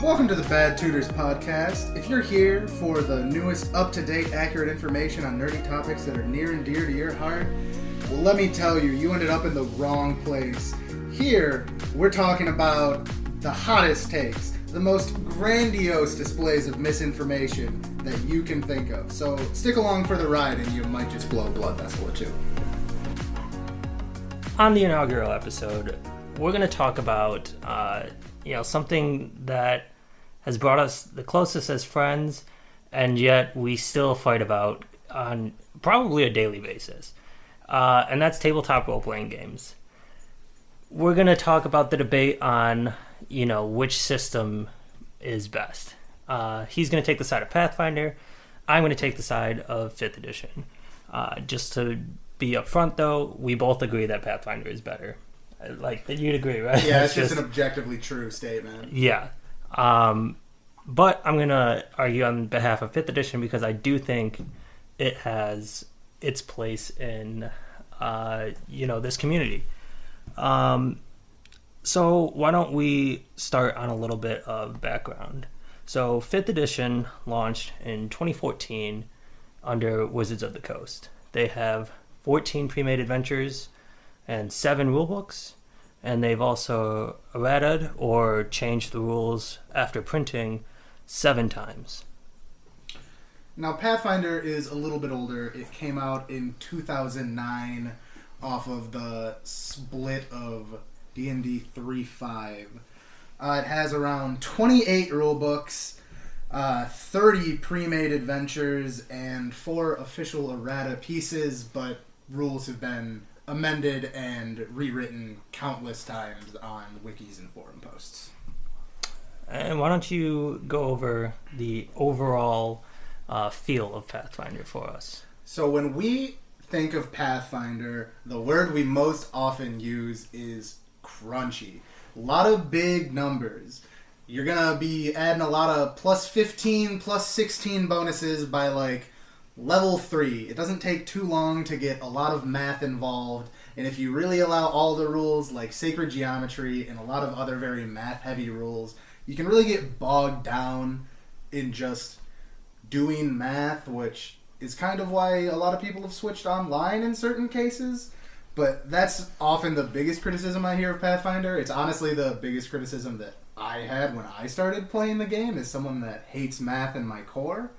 Welcome to the Bad Tutors Podcast. If you're here for the newest, up-to-date, accurate information on nerdy topics that are near and dear to your heart, well, let me tell you, you ended up in the wrong place. Here, we're talking about the hottest takes, the most grandiose displays of misinformation that you can think of. So stick along for the ride and you might just blow a blood vessel or two. On the inaugural episode, we're going to talk about something that has brought us the closest as friends, and yet we still fight about on probably a daily basis. And that's tabletop role-playing games. We're going to talk about the debate on, which system is best. He's going to take the side of Pathfinder. I'm going to take the side of 5th edition. Just to be upfront, though, we both agree that Pathfinder is better. Like, you'd agree, right? Yeah, it's just an objectively true statement. Yeah. But I'm going to argue on behalf of 5th edition because I do think it has its place in, this community. So why don't we start on a little bit of background. So 5th edition launched in 2014 under Wizards of the Coast. They have 14 pre-made adventures and 7 rulebooks, and they've also errataed or changed the rules after printing 7 times. Now, Pathfinder is a little bit older. It came out in 2009 off of the split of D&D 3.5. It has around 28 rulebooks, 30 pre-made adventures, and 4 official errata pieces, but rules have been amended and rewritten countless times on wikis and forum posts. And why don't you go over the overall feel of Pathfinder for us? So when we think of Pathfinder, the word we most often use is crunchy. A lot of big numbers. You're going to be adding a lot of plus 15, plus 16 bonuses by level 3. It doesn't take too long to get a lot of math involved, and if you really allow all the rules like sacred geometry and a lot of other very math-heavy rules, you can really get bogged down in just doing math, which is kind of why a lot of people have switched online in certain cases. But that's often the biggest criticism I hear of Pathfinder. It's honestly the biggest criticism that I had when I started playing the game, as someone that hates math in my core.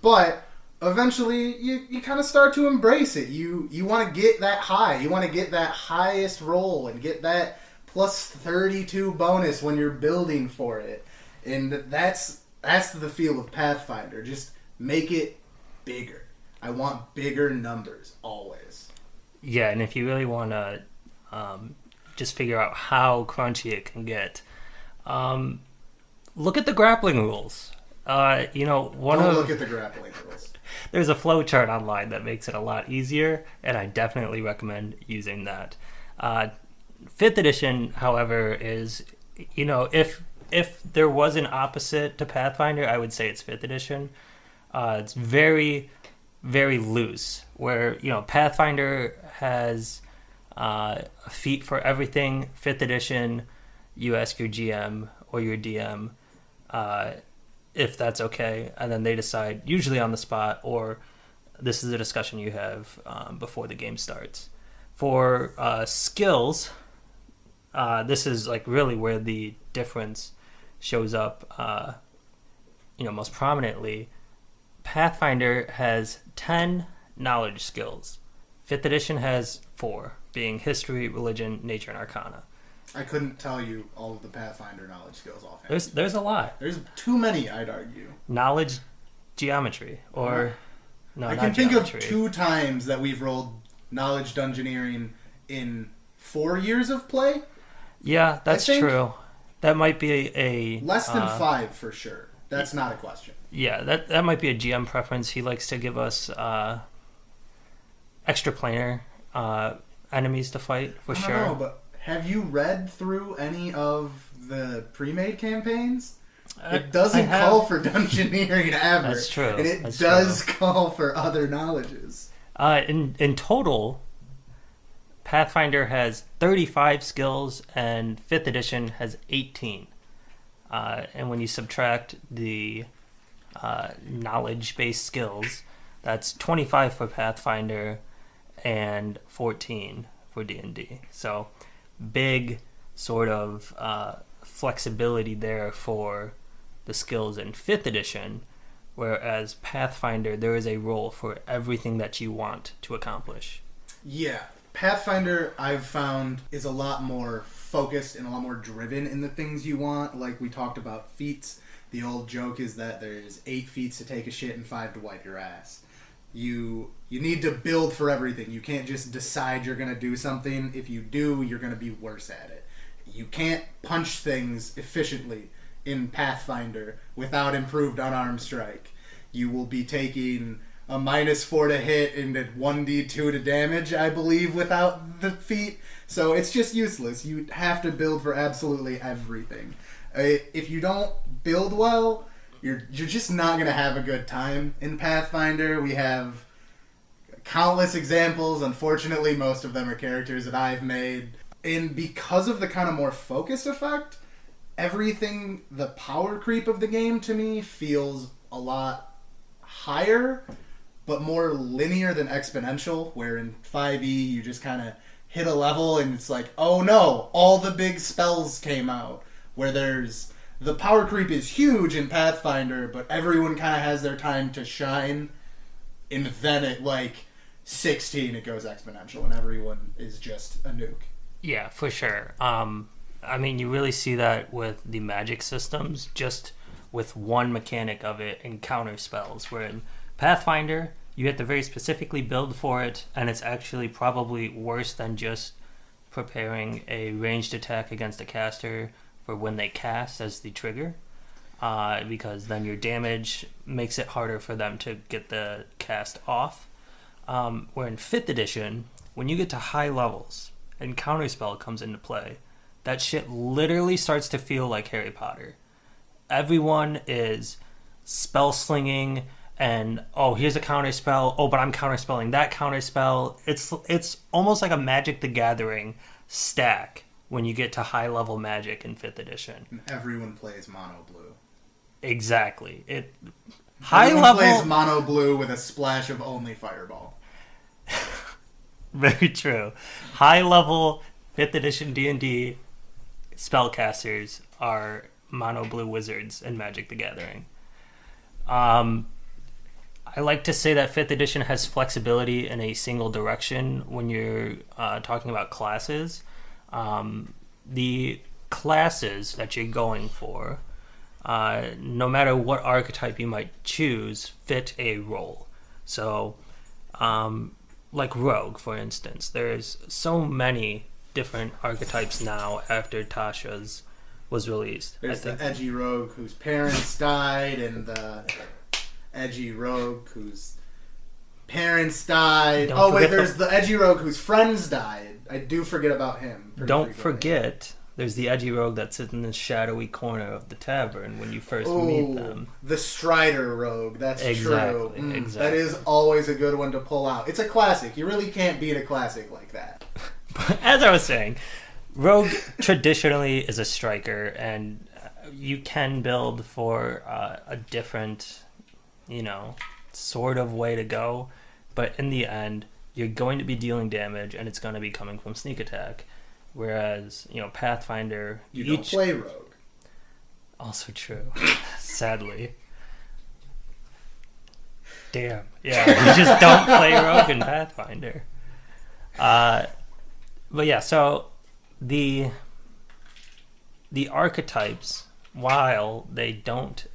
But eventually, you kind of start to embrace it. You want to get that high. You want to get that highest roll and get that plus 32 bonus when you're building for it. And that's the feel of Pathfinder. Just make it bigger. I want bigger numbers, always. Yeah, and if you really want to just figure out how crunchy it can get, look at the grappling rules. Look at the grappling rules. There's a flow chart online that makes it a lot easier, and I definitely recommend using that. 5th edition, however, is, if there was an opposite to Pathfinder, I would say it's 5th edition. It's very, very loose, where, Pathfinder has a feat for everything. 5th edition, you ask your GM or your DM if that's okay, and then they decide, usually on the spot, or this is a discussion you have before the game starts. For skills, this is really where the difference shows up most prominently. Pathfinder has 10 knowledge skills. 5th edition has 4, being history, religion, nature, and arcana. I couldn't tell you all of the Pathfinder knowledge skills offhand. There's a lot. There's too many, I'd argue. Knowledge geometry, or no, I not can think geometry. of 2 times that we've rolled knowledge dungeoneering in 4 years of play. Yeah, that's true. That might be a less than 5 for sure. That's not a question. Yeah, that might be a GM preference. He likes to give us extra planar enemies to fight for sure. I don't know, but have you read through any of the pre-made campaigns? It doesn't call for dungeoneering ever. That's true. And it does call for other knowledges. In total, Pathfinder has 35 skills and 5th edition has 18. And when you subtract the knowledge-based skills, that's 25 for Pathfinder and 14 for D&D. So big sort of flexibility there for the skills in 5th edition, whereas Pathfinder, there is a role for everything that you want to accomplish. Yeah. Pathfinder, I've found, is a lot more focused and a lot more driven in the things you want. Like we talked about feats. The old joke is that there's 8 feats to take a shit and 5 to wipe your ass. You need to build for everything. You can't just decide you're going to do something. If you do, you're going to be worse at it. You can't punch things efficiently in Pathfinder without improved unarmed strike. You will be taking a -4 to hit and a 1d2 to damage, I believe, without the feat. So it's just useless. You have to build for absolutely everything. If you don't build well, you're just not going to have a good time in Pathfinder. We have countless examples. Unfortunately, most of them are characters that I've made. And because of the kind of more focused effect, everything, the power creep of the game to me feels a lot higher, but more linear than exponential, where in 5e you just kind of hit a level and it's like, oh no, all the big spells came out. Where there's, the power creep is huge in Pathfinder, but everyone kind of has their time to shine, and then at like 16 it goes exponential and everyone is just a nuke. Yeah, for sure. I mean, you really see that with the magic systems, just with one mechanic of it in counter spells, where in Pathfinder, you have to very specifically build for it, and it's actually probably worse than just preparing a ranged attack against a caster for when they cast as the trigger, because then your damage makes it harder for them to get the cast off. Where in 5th edition, when you get to high levels and counterspell comes into play, that shit literally starts to feel like Harry Potter. Everyone is spell slinging and, oh, here's a counterspell, oh, but I'm counterspelling that counterspell. It's almost like a Magic the Gathering stack when you get to high level magic in 5th edition. And everyone plays mono blue. Exactly. Everyone plays mono blue with a splash of only fireball. Very true. High level 5th edition D&D spellcasters are mono blue wizards in Magic the Gathering. I like to say that 5th edition has flexibility in a single direction when you're talking about classes. The classes that you're going for, no matter what archetype you might choose, fit a role. So, like Rogue, for instance, there's so many different archetypes now after Tasha's was released. There's the edgy Rogue whose parents died, and the edgy Rogue whose parents died. There's the edgy Rogue whose friends died. I do forget about him. Don't forget, there's the edgy Rogue that sits in the shadowy corner of the tavern when you first meet them. The Strider Rogue, that's true. Exactly. That is always a good one to pull out. It's a classic. You really can't beat a classic like that. As I was saying, Rogue traditionally is a striker, and you can build for a different, sort of way to go, but in the end, you're going to be dealing damage, and it's going to be coming from sneak attack. Whereas, Pathfinder... You don't play Rogue. Also true. Sadly. Damn. Yeah, you just don't play Rogue in Pathfinder. But yeah, so the archetypes, while they don't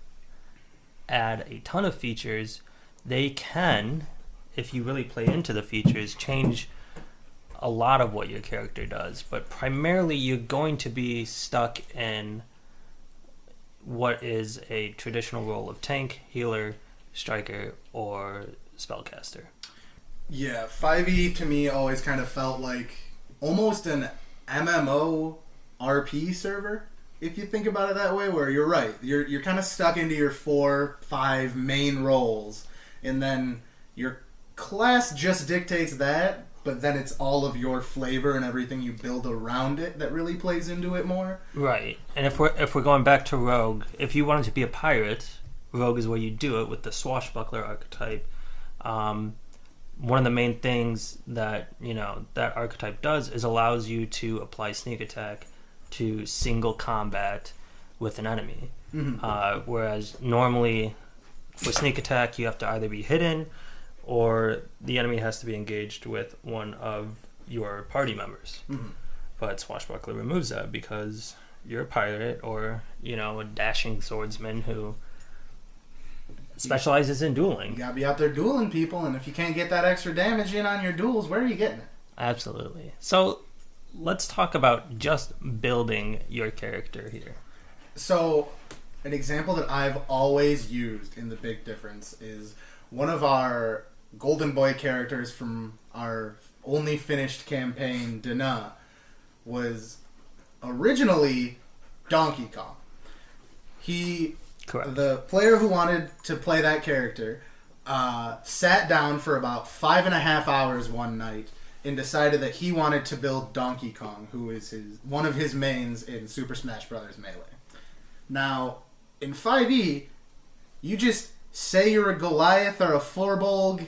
add a ton of features, they can, if you really play into the features, change a lot of what your character does. But primarily you're going to be stuck in what is a traditional role of tank, healer, striker, or spellcaster. Yeah, 5e to me always kind of felt like almost an MMO RP server, if you think about it that way, where you're right. You're kind of stuck into your 4-5 main roles, and then your class just dictates that, but then it's all of your flavor and everything you build around it that really plays into it more. Right. And if we're going back to Rogue, if you wanted to be a pirate, Rogue is where you do it with the swashbuckler archetype. One of the main things that that archetype does is allows you to apply sneak attack to single combat with an enemy. Mm-hmm. Whereas normally for sneak attack you have to either be hidden or the enemy has to be engaged with one of your party members. Mm-hmm. But Swashbuckler removes that because you're a pirate or a dashing swordsman who specializes in dueling. You gotta be out there dueling people, and if you can't get that extra damage in on your duels, where are you getting it? Absolutely. So let's talk about just building your character here. So an example that I've always used in The Big Difference is one of our Golden Boy characters from our only finished campaign, Dana, was originally Donkey Kong. Correct. The player who wanted to play that character sat down for about 5.5 hours one night and decided that he wanted to build Donkey Kong, who is one of his mains in Super Smash Bros. Melee. Now, in 5e, you just say you're a Goliath or a Forbolg,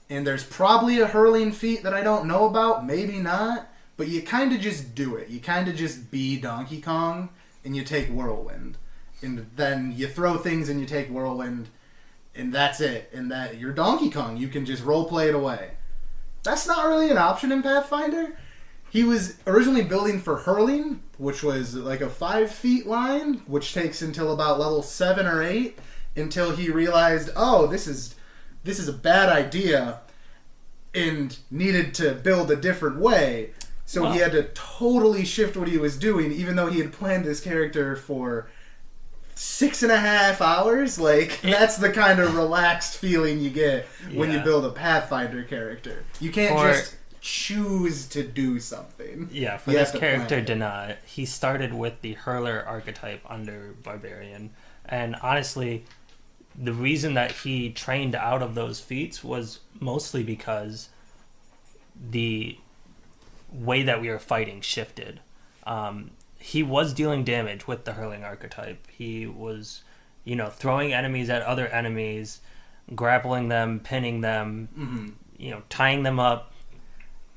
and there's probably a hurling feat that I don't know about, maybe not, but you kind of just do it. You kind of just be Donkey Kong, and you take Whirlwind. And then you throw things and you take Whirlwind, and that's it. And that you're Donkey Kong. You can just roleplay it away. That's not really an option in Pathfinder. He was originally building for hurling, which was like a 5 feet line, which takes until about level 7 or 8, until he realized, oh, this is a bad idea, and needed to build a different way. So He had to totally shift what he was doing, even though he had planned his character for 6.5 hours. That's the kind of relaxed feeling you get when you build a Pathfinder character. You can't just choose to do something. Yeah, for this character, Dana, he started with the hurler archetype under Barbarian. And honestly, the reason that he trained out of those feats was mostly because the way that we were fighting shifted. He was dealing damage with the hurling archetype. He was, throwing enemies at other enemies, grappling them, pinning them, tying them up,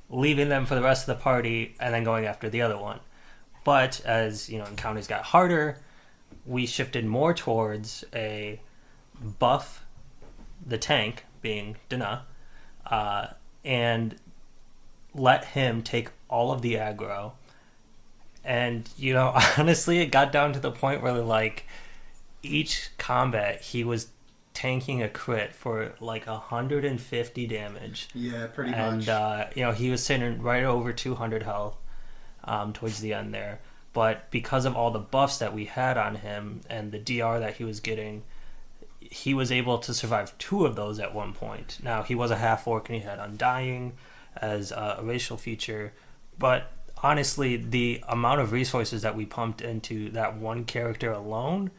leaving them for the rest of the party, and then going after the other one. But as, encounters got harder, we shifted more towards a buff the tank, being Dana, and let him take all of the aggro. And, honestly, it got down to the point where, each combat, he was tanking a crit for, 150 damage. Yeah, pretty much. And, he was sitting right over 200 health towards the end there. But because of all the buffs that we had on him and the DR that he was getting, he was able to survive 2 of those at one point. Now, he was a half-orc and he had Undying as a racial feature, but honestly, the amount of resources that we pumped into that one character alone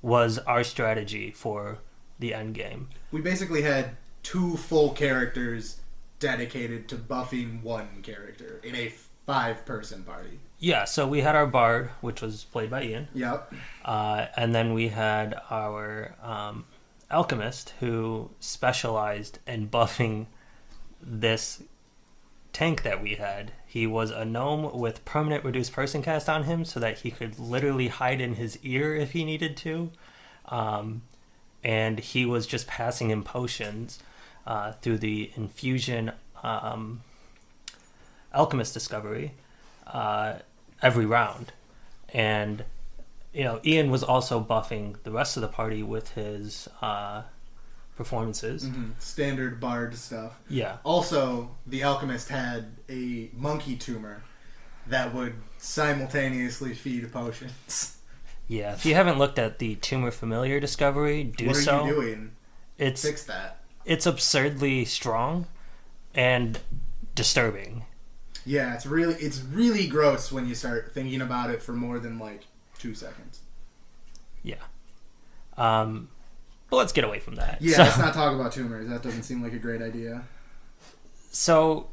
was our strategy for the end game. We basically had 2 full characters dedicated to buffing one character in a 5-person party. Yeah, so we had our Bard, which was played by Ian. Yep. And then we had our Alchemist, who specialized in buffing this tank that we had. He was a gnome with permanent reduced person cast on him so that he could literally hide in his ear if he needed to. And he was just passing him potions through the infusion alchemist discovery every round. And Ian was also buffing the rest of the party with his performances. Mm-hmm. Standard bard stuff. Yeah. Also, the alchemist had a monkey tumor that would simultaneously feed potions. Yeah, if you haven't looked at the tumor familiar discovery, do so. What are you doing? Fix that. It's absurdly strong and disturbing. Yeah, it's really gross when you start thinking about it for more than 2 seconds. Yeah. But let's get away from that. Yeah, let's not talk about tumors. That doesn't seem like a great idea. So,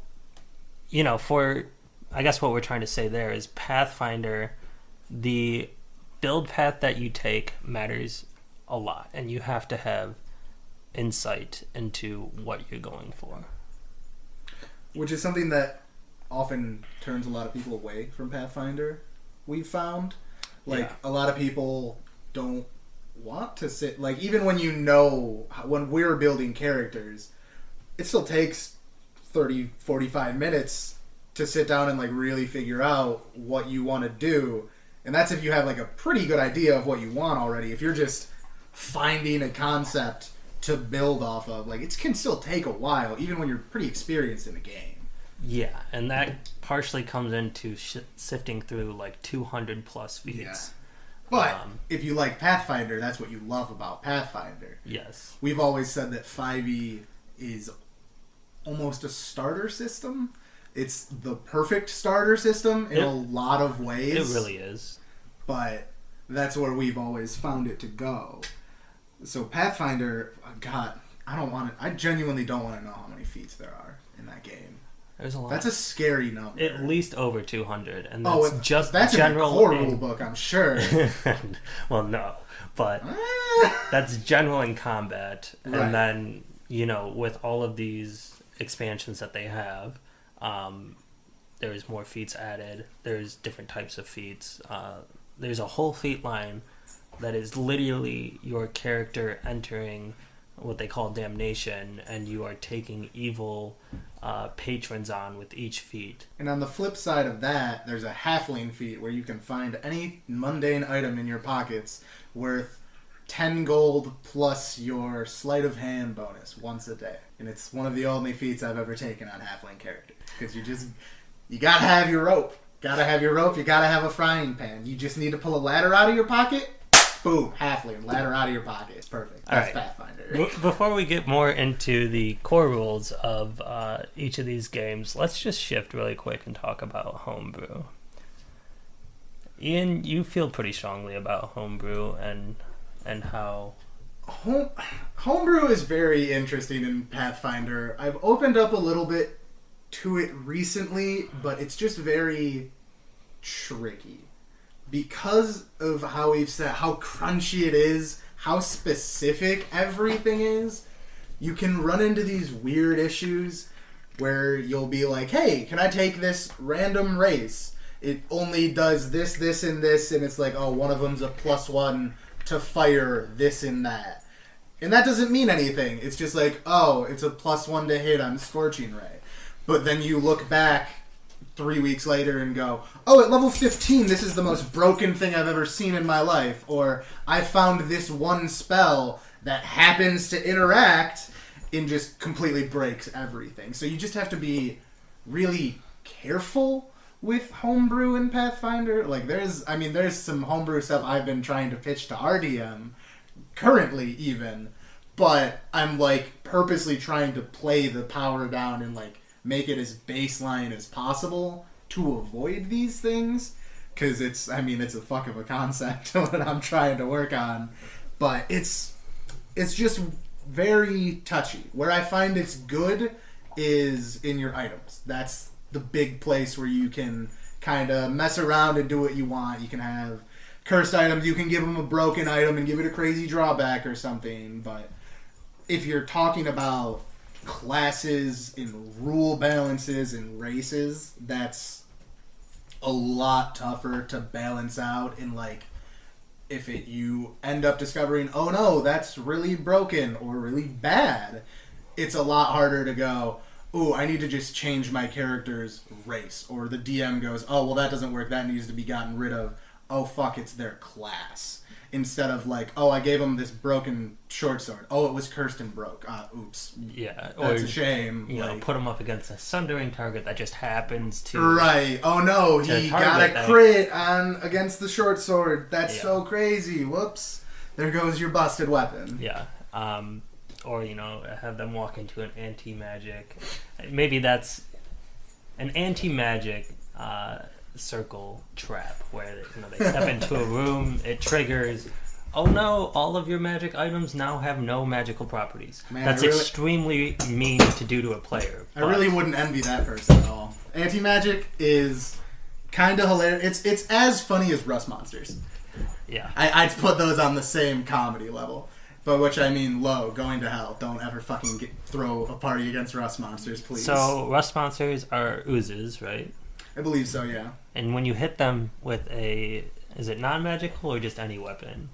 I guess what we're trying to say there is Pathfinder, the build path that you take matters a lot, and you have to have insight into what you're going for. Which is something that often turns a lot of people away from Pathfinder, we've found. A lot of people don't want to sit... even when when we're building characters, it still takes 30, 45 minutes to sit down and really figure out what you want to do. And that's if you have a pretty good idea of what you want already. If you're just finding a concept to build off of, it can still take a while, even when you're pretty experienced in the game. Yeah, and that partially comes into sifting through 200 plus feats. Yeah. But if you like Pathfinder, that's what you love about Pathfinder. Yes. We've always said that 5e is almost a starter system. It's the perfect starter system in a lot of ways. It really is. But that's where we've always found it to go. So Pathfinder, God, I genuinely don't want to know how many feats there are in that game. There's a lot. That's a scary number. At least over 200, and that's general in the core rule book, I'm sure. Well, no, but that's general in combat, and then with all of these expansions that they have, there's more feats added. There's different types of feats. There's a whole feat line that is literally your character entering what they call damnation, and you are taking evil patrons on with each feat. And on the flip side of that, there's a halfling feat where you can find any mundane item in your pockets worth 10 gold plus your sleight of hand bonus once a day. And it's one of the only feats I've ever taken on halfling characters. Because you gotta have your rope. You gotta have a frying pan. You just need to pull a ladder out of your pocket. Boom, halfling, ladder out of your pocket. It's perfect. That's Pathfinder. Before we get more into the core rules of each of these games, let's just shift really quick and talk about homebrew. Ian, you feel pretty strongly about homebrew and how... Homebrew is very interesting in Pathfinder. I've opened up a little bit to it recently, but it's just very tricky. Because of how we've said how crunchy it is, how specific everything is, you can run into these weird issues where you'll be like, hey, can I take this random race? It only does this, this, and this, and it's like, oh, one of them's a +1 to fire this and that. And that doesn't mean anything. It's just like, oh, it's a +1 to hit on Scorching Ray. But then you look back 3 weeks later and go, oh, at level 15, this is the most broken thing I've ever seen in my life. Or I found this one spell that happens to interact and just completely breaks everything. So you just have to be really careful with homebrew in Pathfinder. There's some homebrew stuff I've been trying to pitch to RDM, currently even, but I'm purposely trying to play the power down and make it as baseline as possible to avoid these things, because it's a fuck of a concept what I'm trying to work on, but it's just very touchy. Where I find it's good is in your items. That's the big place where you can kind of mess around and do what you want. You can have cursed items, you can give them a broken item and give it a crazy drawback or something, but if you're talking about classes and rule balances and races, that's a lot tougher to balance out. And if you end up discovering, oh no, that's really broken or really bad, it's a lot harder to go, ooh, I need to just change my character's race. Or the DM goes, oh, well, that doesn't work, that needs to be gotten rid of. Oh fuck, it's their class. Instead of oh, I gave them this broken short sword. Oh, it was cursed and broke. Oops. Yeah. That's a shame. Put them up against a sundering target that just happens to... Right. Oh no, he got a crit against the short sword. That's so crazy. Whoops. There goes your busted weapon. Yeah. Or, have them walk into an anti-magic. Maybe that's an anti-magic circle trap where they step into a room, it triggers, oh no, all of your magic items now have no magical properties. Man, that's extremely mean to do to a player. I really wouldn't envy that person at all. Anti-magic is kind of hilarious. It's as funny as Rust Monsters. Yeah. I'd put those on the same comedy level. But which I mean low, going to hell. Don't ever fucking throw a party against Rust Monsters, please. So Rust Monsters are oozes, right? I believe so, yeah. And when you hit them with is it non-magical or just any weapon?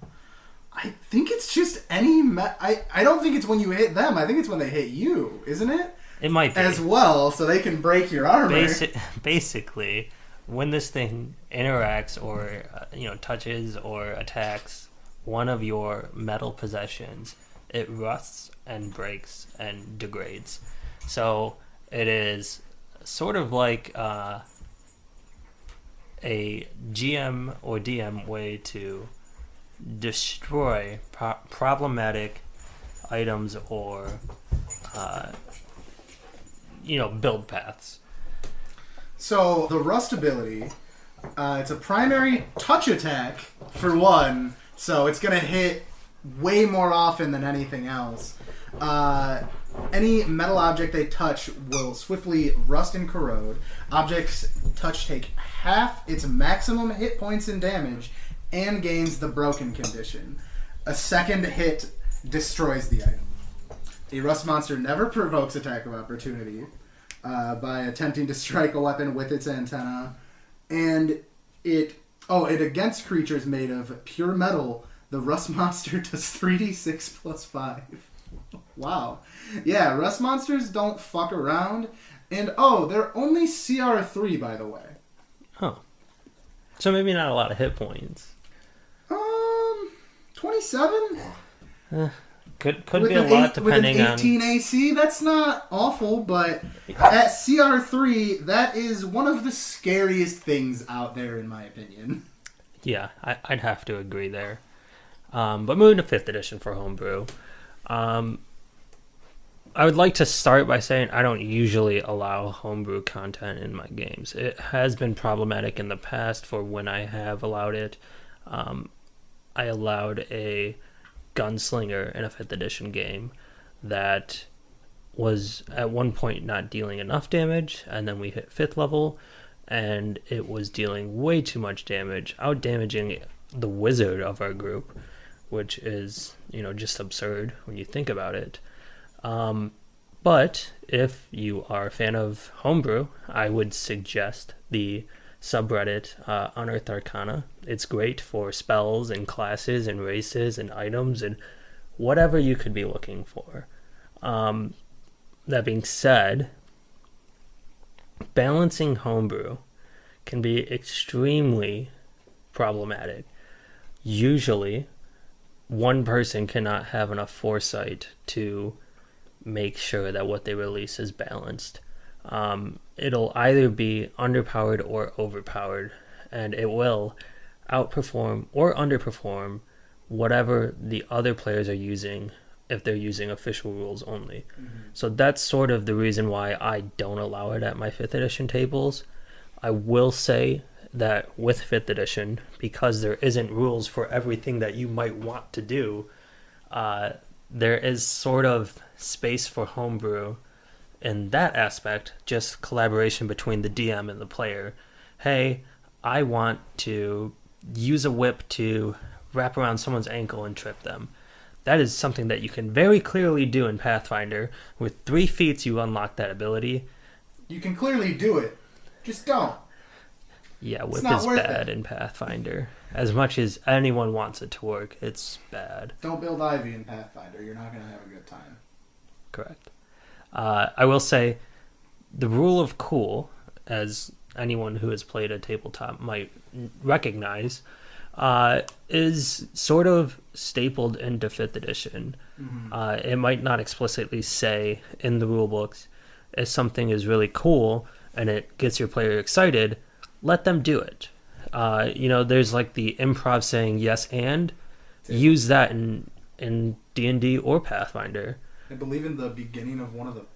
I think it's just any... I don't think it's when you hit them. I think it's when they hit you, isn't it? It might be. As well, so they can break your armor. Basically, when this thing interacts or touches or attacks one of your metal possessions, it rusts and breaks and degrades. So it is sort of like a GM or DM way to destroy problematic items or build paths. So the rust ability, it's a primary touch attack for one, so it's gonna hit way more often than anything else. Any metal object they touch will swiftly rust and corrode. Objects touched take half its maximum hit points and damage and gains the broken condition. A second hit destroys the item. A rust monster never provokes attack of opportunity by attempting to strike a weapon with its antenna. And it against creatures made of pure metal, the rust monster does 3d6 plus 5. Wow. Yeah, rust monsters don't fuck around. And they're only CR3, by the way. Oh. So maybe not a lot of hit points. 27? Could be a lot depending on... With an 18 AC, that's not awful, but at CR3, that is one of the scariest things out there, in my opinion. Yeah, I'd have to agree there. But moving to 5th edition for Homebrew, I would like to start by saying I don't usually allow Homebrew content in my games. It has been problematic in the past for when I have allowed it. I allowed a gunslinger in a 5th edition game that was at one point not dealing enough damage, and then we hit 5th level, and it was dealing way too much damage, out-damaging the wizard of our group, which is, just absurd when you think about it. But if you are a fan of Homebrew, I would suggest the subreddit Unearthed Arcana. It's great for spells and classes and races and items and whatever you could be looking for. That being said, balancing Homebrew can be extremely problematic. Usually, one person cannot have enough foresight to make sure that what they release is balanced. It'll either be underpowered or overpowered, and it will outperform or underperform whatever the other players are using if they're using official rules only. Mm-hmm. So that's sort of the reason why I don't allow it at my 5th edition tables. I will say that with 5th edition, because there isn't rules for everything that you might want to do, there is sort of space for Homebrew in that aspect, just collaboration between the DM and the player. Hey, I want to use a whip to wrap around someone's ankle and trip them. That is something that you can very clearly do in Pathfinder. With 3 feats, you unlock that ability. You can clearly do it. Just don't. Yeah, whip is bad in Pathfinder. As much as anyone wants it to work, it's bad. Don't build Ivy in Pathfinder. You're not going to have a good time. Correct. I will say the rule of cool, as anyone who has played a tabletop might recognize, is sort of stapled into 5th edition. Mm-hmm. It might not explicitly say in the rule books, if something is really cool and it gets your player excited, let them do it. There's like the improv saying yes and. Use that in D&D or Pathfinder. I believe in the beginning of one of the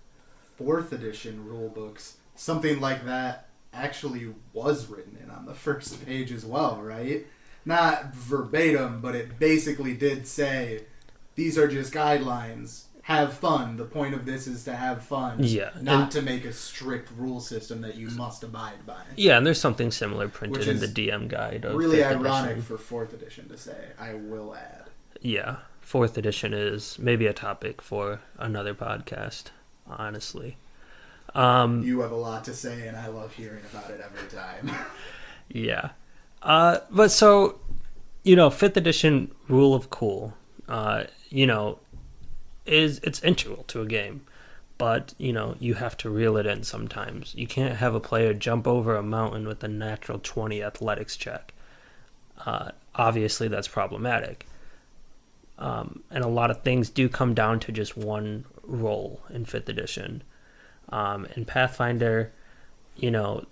4th edition rule books, something like that actually was written in on the first page as well, right? not verbatim, but it basically did say, these are just guidelines. Have fun. The point of this is to have fun. Yeah. Not to make a strict rule system that you must abide by. Yeah, and there's something similar printed in the DM guide of really 5th ironic edition. for 4th edition to say, I will add. Yeah. 4th edition is maybe a topic for another podcast, honestly. You have a lot to say, and I love hearing about it every time. Yeah. But so, 5th edition rule of cool, it's integral to a game. But, you have to reel it in sometimes. You can't have a player jump over a mountain with a natural 20 athletics check. Obviously, that's problematic. And a lot of things do come down to just one roll in 5th edition. In Pathfinder,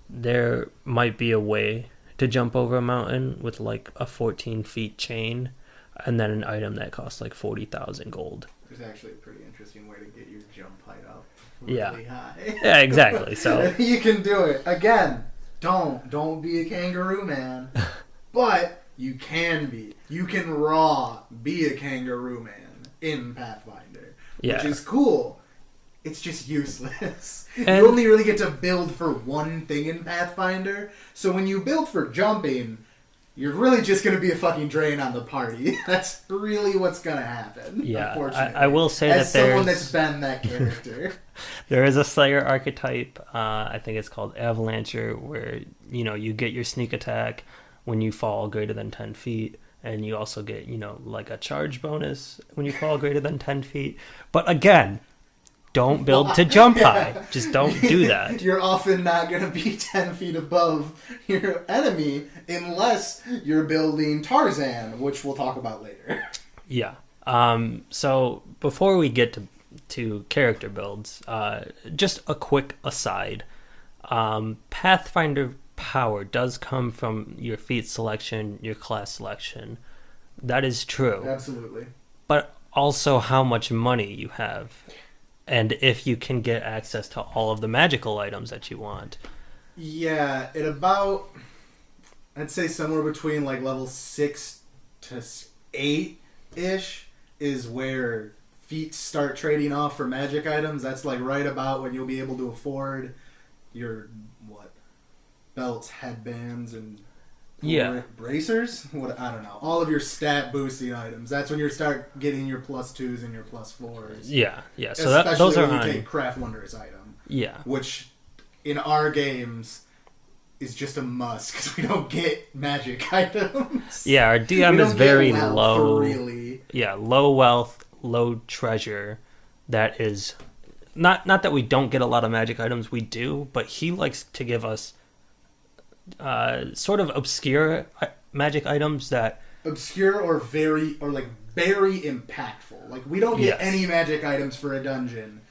there might be a way to jump over a mountain with like a 14 feet chain and then an item that costs like 40,000 gold. There's actually a pretty interesting way to get your jump height up really high. Yeah, exactly. So you can do it. Again, don't be a kangaroo man. But you can be. You can be a kangaroo man in Pathfinder. Which is cool. It's just useless. You only really get to build for one thing in Pathfinder. So when you build for jumping, you're really just going to be a fucking drain on the party. That's really what's going to happen. Yeah, unfortunately. I will say as that there's... someone that's been that character. There is a Slayer archetype, I think it's called Avalancher, where, you get your sneak attack when you fall greater than 10 feet. And you also get, like a charge bonus when you fall greater than 10 feet. But again... Don't build to jump high. Just don't do that. You're often not going to be 10 feet above your enemy unless you're building Tarzan, which we'll talk about later. Yeah. So before we get to character builds, just a quick aside. Pathfinder power does come from your feat selection, your class selection. That is true. Absolutely. But also how much money you have. And if you can get access to all of the magical items that you want. Yeah, I'd say somewhere between like level 6 to 8-ish is where feats start trading off for magic items. That's like right about when you'll be able to afford your, belts, headbands, and bracers? I don't know. All of your stat boosting items. That's when you start getting your +2s and your +4s. Yeah. So especially those are when you take Craft Wondrous item. Yeah. Which, in our games, is just a must because we don't get magic items. Yeah, our DM is very low. Really. Yeah, low wealth, low treasure. That is not that we don't get a lot of magic items. We do, but he likes to give us sort of obscure magic items that obscure or very impactful. Like we don't get any magic items for a dungeon,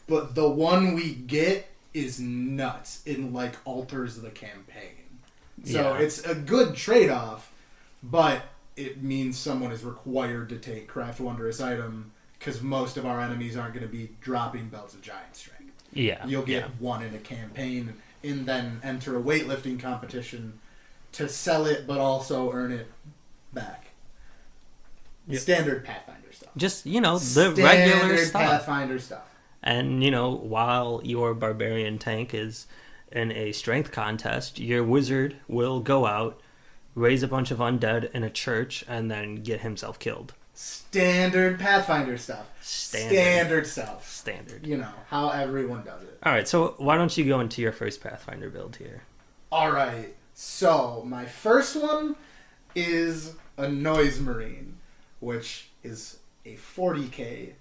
but the one we get is nuts. It alters the campaign. So it's a good trade-off, but it means someone is required to take Craft Wondrous item because most of our enemies aren't going to be dropping Belts of Giant Strength. Yeah, you'll get one in a campaign. And then enter a weightlifting competition to sell it, but also earn it back. Yep. Standard Pathfinder stuff. Just, the regular stuff. Pathfinder stuff. And, while your barbarian tank is in a strength contest, your wizard will go out, raise a bunch of undead in a church, and then get himself killed. Standard Pathfinder stuff. Standard stuff. Standard. How everyone does it. Alright, so why don't you go into your first Pathfinder build here? Alright, so my first one is a Noise Marine, which is a 40k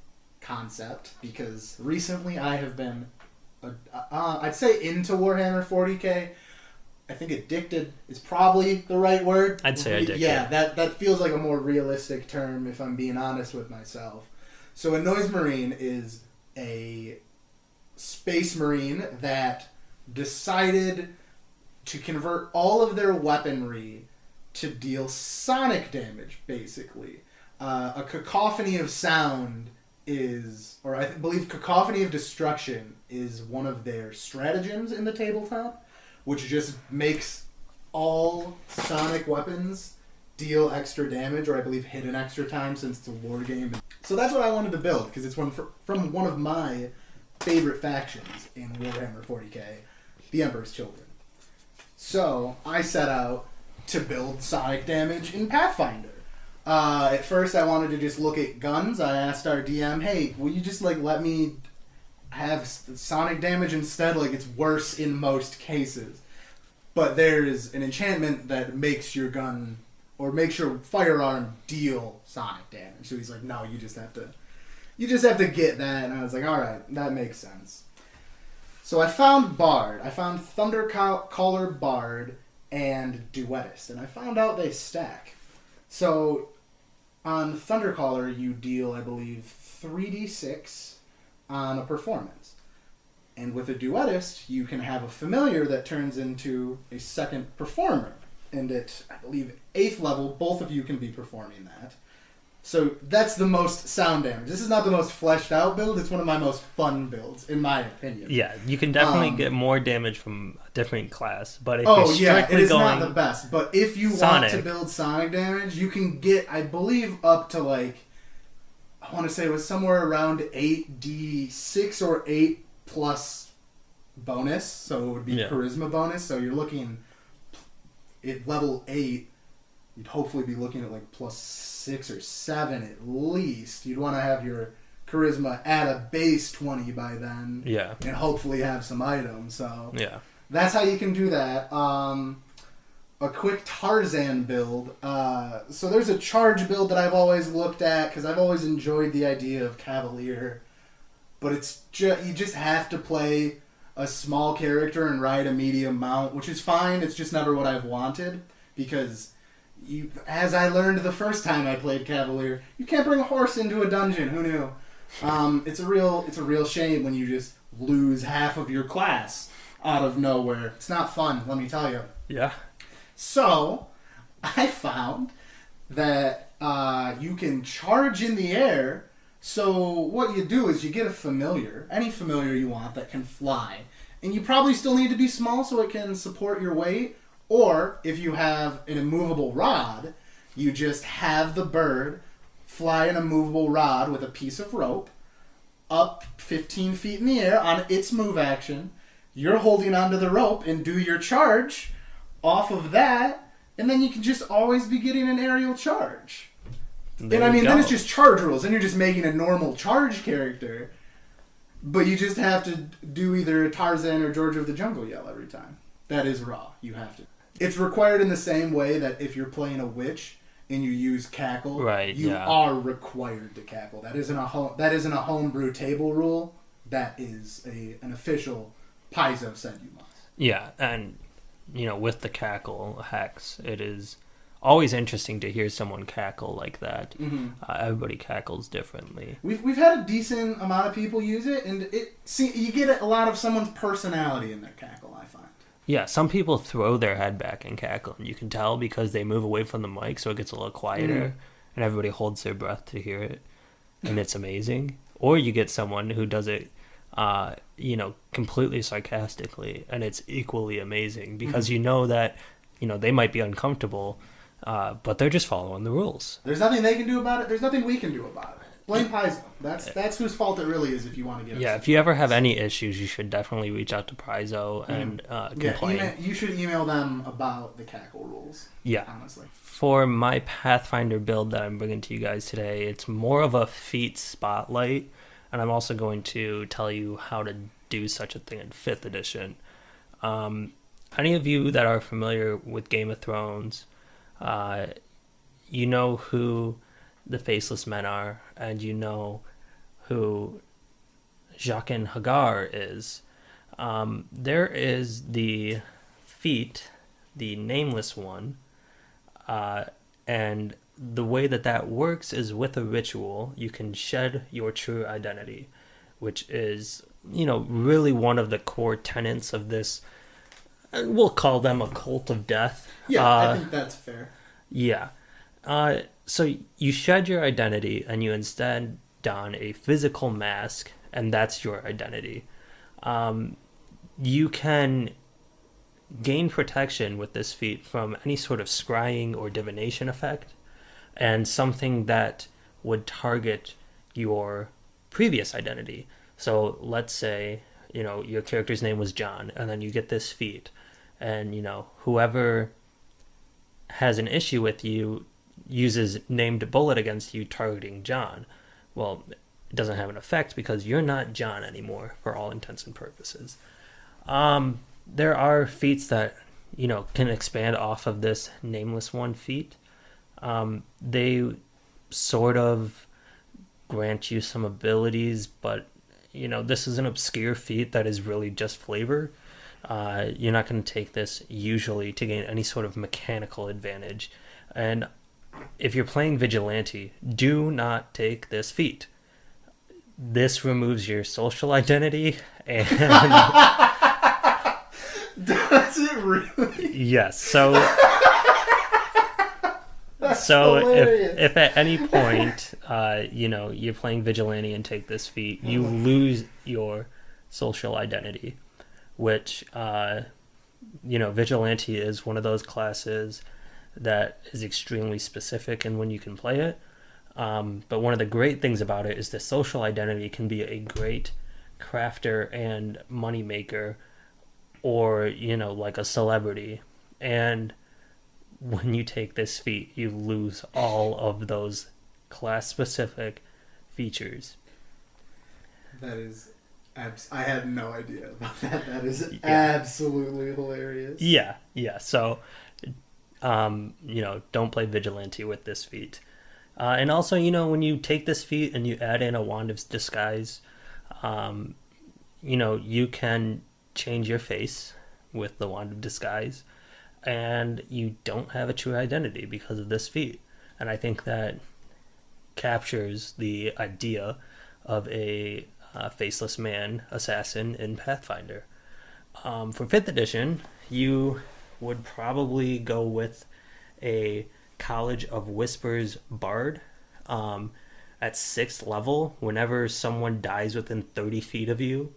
concept, because recently I have been, I'd say into Warhammer 40k. I think addicted is probably the right word. I'd say addicted. Yeah, that feels like a more realistic term if I'm being honest with myself. So a Noise Marine is a space marine that decided to convert all of their weaponry to deal sonic damage, basically. A cacophony of sound is, or I believe cacophony of destruction is one of their stratagems in the tabletop, which just makes all sonic weapons deal extra damage, or I believe hit an extra time since it's a war game. So that's what I wanted to build, because it's from one of my favorite factions in Warhammer 40k, the Emperor's Children. So I set out to build sonic damage in Pathfinder. At first I wanted to just look at guns. I asked our DM, hey, will you just let me have sonic damage instead? It's worse in most cases. But there's an enchantment that makes your gun, or makes your firearm deal sonic damage. So he's like, no, you just have to get that. And I was like, alright, that makes sense. So I found Bard. I found Thundercaller Bard and Duetist. And I found out they stack. So on Thundercaller, you deal, I believe, 3d6 on a performance. And with a Duetist, you can have a familiar that turns into a second performer. And at, I believe, 8th level, both of you can be performing that. So that's the most sound damage. This is not the most fleshed out build. It's one of my most fun builds, in my opinion. Yeah, you can definitely get more damage from a different class. But if you're strictly it is going not the best. But if you want to build sonic damage, you can get, I believe, up to I want to say it was somewhere around 8d6 or 8 plus bonus. So it would be charisma bonus. So you're looking at level 8. You'd hopefully be looking at plus 6 or 7 at least. You'd want to have your charisma at a base 20 by then. Yeah. And hopefully have some items. So yeah, that's how you can do that. A quick Tarzan build. So there's a charge build that I've always looked at because I've always enjoyed the idea of Cavalier. But it's you just have to play a small character and ride a medium mount, which is fine. It's just never what I've wanted because... as I learned the first time I played Cavalier, you can't bring a horse into a dungeon. Who knew? It's a real shame when you just lose half of your class out of nowhere. It's not fun, let me tell you. Yeah. So, I found that you can charge in the air. So what you do is you get a familiar, any familiar you want that can fly. And you probably still need to be small so it can support your weight. Or, if you have an immovable rod, you just have the bird fly an immovable rod with a piece of rope up 15 feet in the air on its move action. You're holding onto the rope and do your charge off of that, and then you can just always be getting an aerial charge. Then it's just charge rules, and you're just making a normal charge character, but you just have to do either Tarzan or George of the Jungle yell every time. That is raw. You have to. It's required in the same way that if you're playing a witch and you use cackle, you are required to cackle. That isn't a homebrew table rule. That is an official Paizo said you must. Yeah, and with the cackle hex, it is always interesting to hear someone cackle like that. Mm-hmm. Everybody cackles differently. We've had a decent amount of people use it, and you get a lot of someone's personality in their cackle, I find. Yeah, some people throw their head back and cackle, and you can tell because they move away from the mic, so it gets a little quieter, and everybody holds their breath to hear it, and it's amazing. Or you get someone who does it, completely sarcastically, and it's equally amazing because that, they might be uncomfortable, but they're just following the rules. There's nothing they can do about it. There's nothing we can do about it. Blame Paizo. That's whose fault it really is if you want to get. Yeah, if you ever have any issues, you should definitely reach out to Paizo and complain. You should email them about the cackle rules. Yeah, honestly. For my Pathfinder build that I'm bringing to you guys today, it's more of a feat spotlight, and I'm also going to tell you how to do such a thing in 5th edition. Any of you that are familiar with Game of Thrones, you know who the Faceless Men are, and you know who Jaqen H'ghar is. There is the feat, the Nameless One, and the way that works is with a ritual. You can shed your true identity, which is, really one of the core tenets of this. We'll call them a cult of death. Yeah, I think that's fair. Yeah. So you shed your identity and you instead don a physical mask, and that's your identity. You can gain protection with this feat from any sort of scrying or divination effect, and something that would target your previous identity. So let's say, your character's name was John, and then you get this feat, and, whoever has an issue with you uses named bullet against you targeting John. Well, it doesn't have an effect because you're not John anymore for all intents and purposes. There are feats that, can expand off of this nameless one feat. They sort of grant you some abilities, but, this is an obscure feat that is really just flavor. You're not going to take this usually to gain any sort of mechanical advantage. And if you're playing Vigilante, do not take this feat. This removes your social identity and... Does it really? Yes. So if at any point, you're playing Vigilante and take this feat, you lose your social identity, which, Vigilante is one of those classes that is extremely specific in when you can play it. But one of the great things about it is the social identity can be a great crafter and moneymaker, or, like a celebrity. And when you take this feat, you lose all of those class-specific features. That is... I had no idea about that. That is absolutely hilarious. Yeah. So, don't play Vigilante with this feat. And also, when you take this feat and you add in a Wand of Disguise, you can change your face with the Wand of Disguise, and you don't have a true identity because of this feat. And I think that captures the idea of a faceless man assassin in Pathfinder. For 5th edition, you would probably go with a College of Whispers Bard. At 6th level, whenever someone dies within 30 feet of you,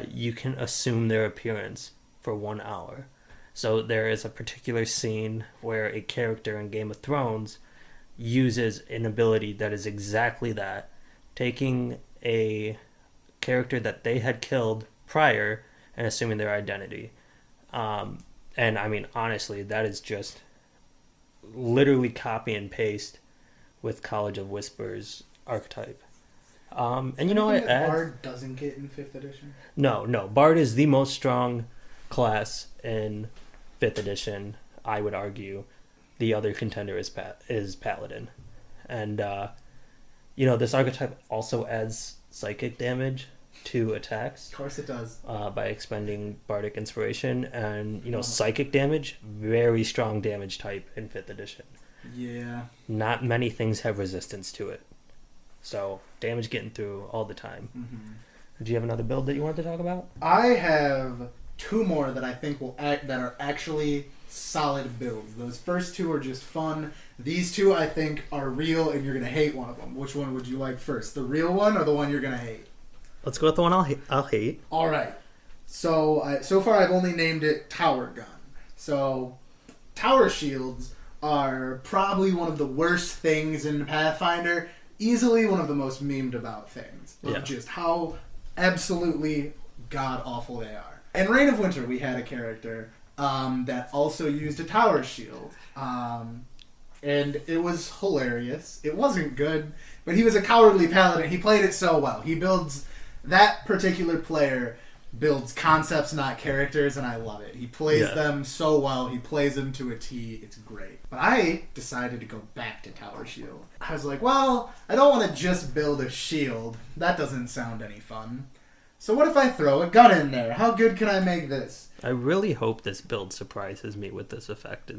you can assume their appearance for 1 hour. So there is a particular scene where a character in Game of Thrones uses an ability that is exactly that, taking a character that they had killed prior and assuming their identity. And I mean, honestly, that is just literally copy and paste with College of Whispers archetype. And what? Bard doesn't get in 5th edition? No. Bard is the most strong class in 5th edition, I would argue. The other contender is Paladin. And, this archetype also adds psychic damage to attacks. Of course it does. By expending Bardic Inspiration. And, psychic damage, very strong damage type in 5th edition. Yeah. Not many things have resistance to it. So, damage getting through all the time. Mm-hmm. Do you have another build that you wanted to talk about? I have 2 more that I think that are actually solid builds. Those first 2 are just fun. These 2 I think are real, and you're going to hate one of them. Which one would you like first? The real one or the one you're going to hate? Let's go with the one I'll hate. All right. So, so far I've only named it Tower Gun. So, Tower Shields are probably one of the worst things in Pathfinder. Easily one of the most memed about things. Of just how absolutely god-awful they are. In Reign of Winter, we had a character that also used a tower shield. And it was hilarious. It wasn't good, but he was a cowardly paladin. He played it so well. That particular player builds concepts, not characters, and I love it. He plays them so well. He plays them to a T. It's great. But I decided to go back to Tower Shield. I was like, well, I don't want to just build a shield. That doesn't sound any fun. So what if I throw a gun in there? How good can I make this? I really hope this build surprises me with this effect.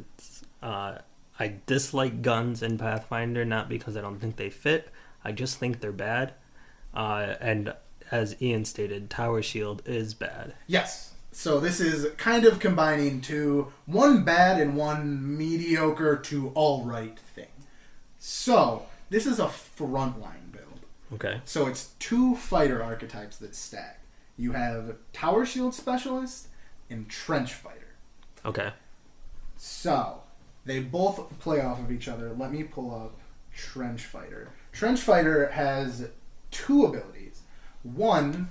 I dislike guns in Pathfinder, not because I don't think they fit. I just think they're bad. And as Ian stated, Tower Shield is bad. Yes. So this is kind of combining one bad and one mediocre to all right thing. So this is a frontline build. Okay. So it's 2 fighter archetypes that stack. You have Tower Shield Specialist and Trench Fighter. Okay. So, they both play off of each other. Let me pull up Trench Fighter. Trench Fighter has 2 abilities. One,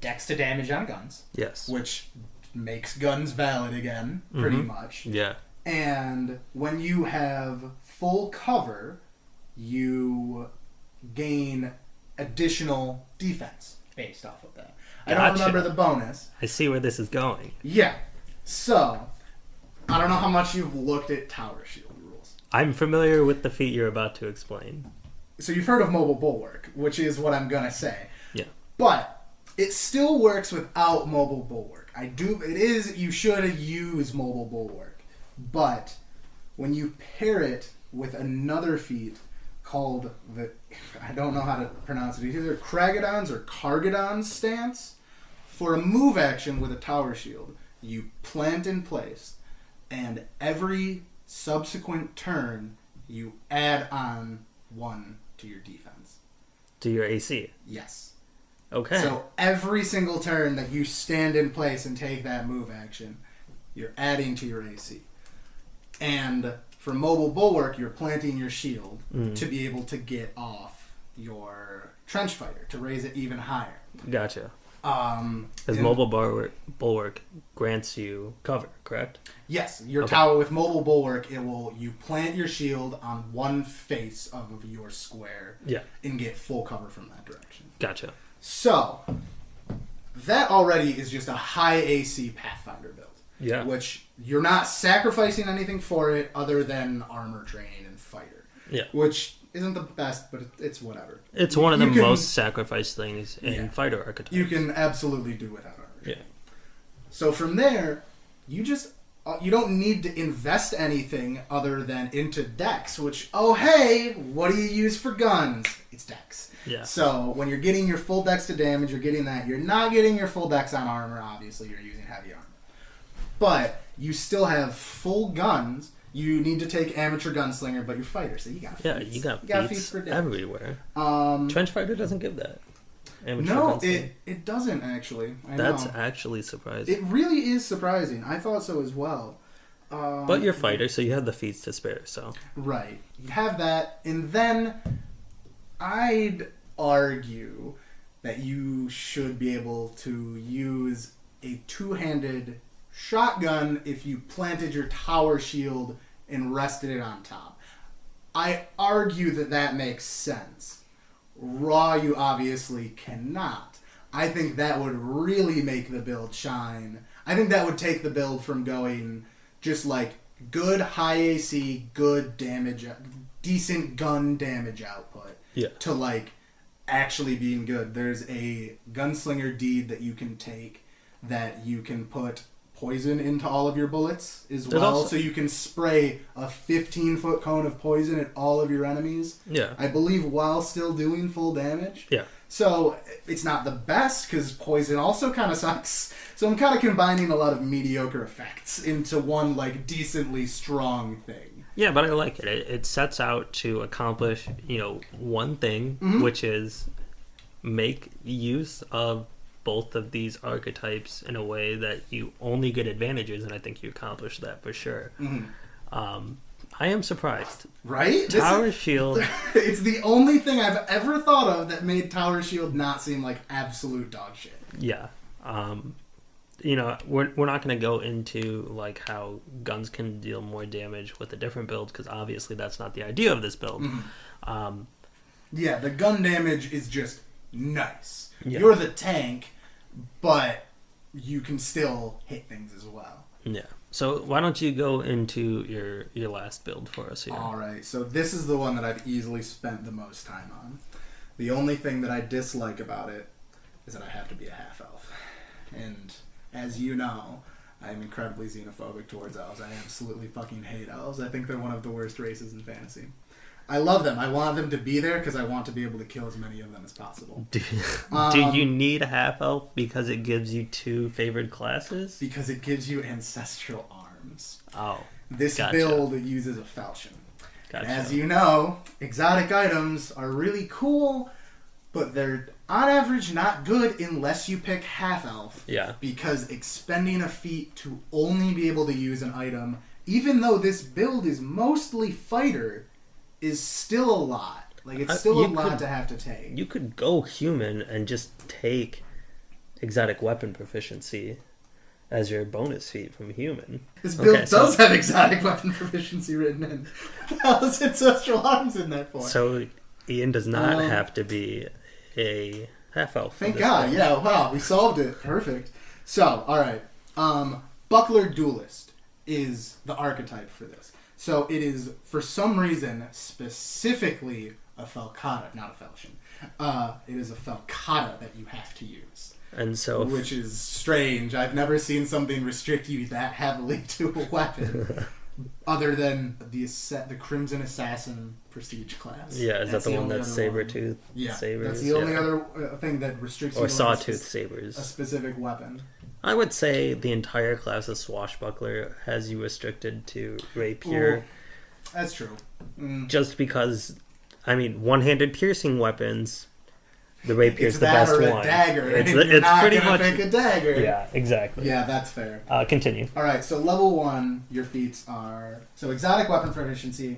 dex to damage on guns. Yes. Which makes guns valid again, pretty much. Yeah. And when you have full cover, you gain additional defense based off of that. I don't remember the bonus. I see where this is going. Yeah. So, I don't know how much you've looked at Tower Shield rules. I'm familiar with the feat you're about to explain. So you've heard of Mobile Bulwark, which is what I'm going to say. Yeah. But it still works without Mobile Bulwark. You should use Mobile Bulwark. But when you pair it with another feat called I don't know how to pronounce it, either Kragadon's or Kargadon's stance, for a move action with a Tower Shield, you plant in place, and every subsequent turn, you add on 1 to your defense. To your AC? Yes. Okay. So every single turn that you stand in place and take that move action, you're adding to your AC. And for Mobile Bulwark, you're planting your shield to be able to get off your Trench Fighter, to raise it even higher. Gotcha. Because Mobile Bulwark grants you cover, correct? Yes. Your tower with Mobile Bulwark, you plant your shield on one face of your square and get full cover from that direction. Gotcha. So, that already is just a high AC Pathfinder build. Yeah. Which you're not sacrificing anything for it other than armor training and fighter. Yeah. Which isn't the best, but it's whatever. It's one of the most sacrificed things in fighter archetypes. You can absolutely do without armor training. Yeah. So from there, you don't need to invest anything other than into dex, which, what do you use for guns? It's dex. Yeah. So when you're getting your full dex to damage, you're getting that. You're not getting your full dex on armor, obviously. You're using heavy armor. But you still have full guns. You need to take amateur gunslinger, but you're fighter, so you got feats. Yeah, you got feats for everywhere. Trench Fighter doesn't give that. No, it doesn't actually. That's actually surprising. It really is surprising. I thought so as well. But you're fighter, so you have the feats to spare. So right, you have that, and then I'd argue that you should be able to use a two-handed shotgun if you planted your tower shield and rested it on top. I argue that makes sense. Raw, you obviously cannot. I think that would really make the build shine. I think that would take the build from going just like good high AC, good damage, decent gun damage output, to like actually being good. There's a gunslinger deed that you can take that you can put poison into all of your bullets as well, so you can spray a 15-foot cone of poison at all of your enemies. Yeah, I believe while still doing full damage. Yeah. So it's not the best because poison also kind of sucks. So I'm kind of combining a lot of mediocre effects into one like decently strong thing. Yeah, but I like it. It sets out to accomplish, one thing, which is make use of both of these archetypes in a way that you only get advantages, and I think you accomplish that for sure. I am surprised. Right? Tower Shield. It's the only thing I've ever thought of that made Tower Shield not seem like absolute dog shit. Yeah. We're not going to go into like how guns can deal more damage with a different build, because obviously that's not the idea of this build. Yeah, the gun damage is just nice. Yeah. You're the tank, but you can still hit things as well. Yeah. So why don't you go into your last build for us here? All right. So this is the one that I've easily spent the most time on. The only thing that I dislike about it is that I have to be a half-elf. And as you know, I'm incredibly xenophobic towards elves. I absolutely fucking hate elves. I think they're one of the worst races in fantasy. I love them. I want them to be there because I want to be able to kill as many of them as possible. Do you need a half-elf because it gives you two favored classes? Because it gives you ancestral arms. Oh, This build uses a falchion. Gotcha. As you know, exotic items are really cool, but they're on average not good unless you pick half-elf. Yeah. Because expending a feat to only be able to use an item, even though this build is mostly fighter, is still a lot. Like, it's still a lot to have to take. You could go human and just take exotic weapon proficiency as your bonus feat from human. This build does have exotic weapon proficiency written in. How is Ancestral Arms in there for? So Ian does not have to be a half-elf. Thank God, yeah, wow, we solved it. Perfect. So, alright. Buckler Duelist is the archetype for this. So it is, for some reason, specifically a Falcata, not a Falchion. It is a Falcata that you have to use. And so, which is strange. I've never seen something restrict you that heavily to a weapon, other than the Crimson Assassin Prestige class. Yeah, is that the one that's saber-tooth sabers? That's the only other thing that restricts you. Or sawtooth sabers. A specific weapon. I would say the entire class of Swashbuckler has you restricted to rapier. Ooh, that's true. Just because, I mean, one-handed piercing weapons. The rapier's the best one. It's dagger. It's not pretty much pick a dagger. Yeah, exactly. Yeah, that's fair. Continue. All right, so level 1, your feats are exotic weapon proficiency,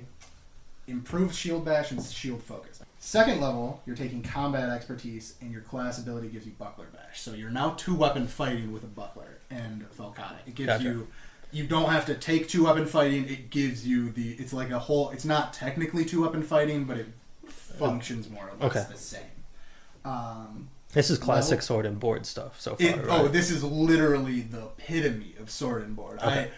improved shield bash, and shield focus. Second level, you're taking combat expertise, and your class ability gives you buckler bash. So you're now 2-weapon fighting with a buckler and Falcata. It gives you don't have to take 2-weapon fighting. It gives you it's like a whole. It's not technically 2-weapon fighting, but it functions more or less the same. This is classic sword and board stuff so far, right? Oh, this is literally the epitome of sword and board. Okay.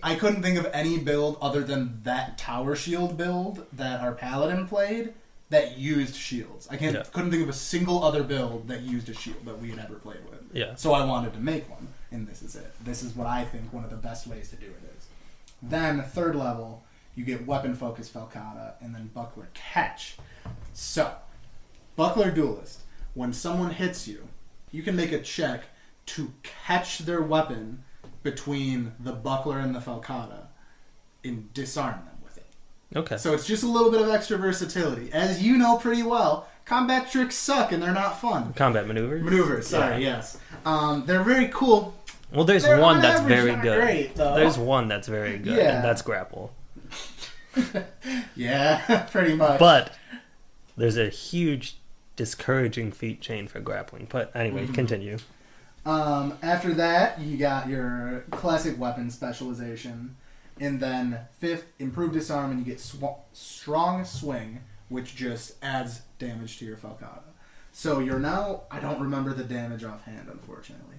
I couldn't think of any build other than that tower shield build that our paladin played that used shields. Couldn't think of a single other build that used a shield that we had ever played with. Yeah. So I wanted to make one, and this is it. This is what I think one of the best ways to do it is. Then, third level, you get weapon focus Falcata, and then buckler catch. So, buckler duelist. When someone hits you, you can make a check to catch their weapon between the buckler and the Falcata and disarm them with it. Okay. So it's just a little bit of extra versatility. As you know pretty well, combat tricks suck and they're not fun. Combat maneuvers? Maneuvers, sorry, yes. They're very cool. Well, there's one that's very good. Great, though. There's one that's very good, and that's grapple. Yeah, pretty much. But there's a huge discouraging feat chain for grappling. But anyway, continue. After that, you got your classic weapon specialization. And then fifth, improved disarm, and you get strong swing, which just adds damage to your Falcata. So you're now, I don't remember the damage offhand, unfortunately.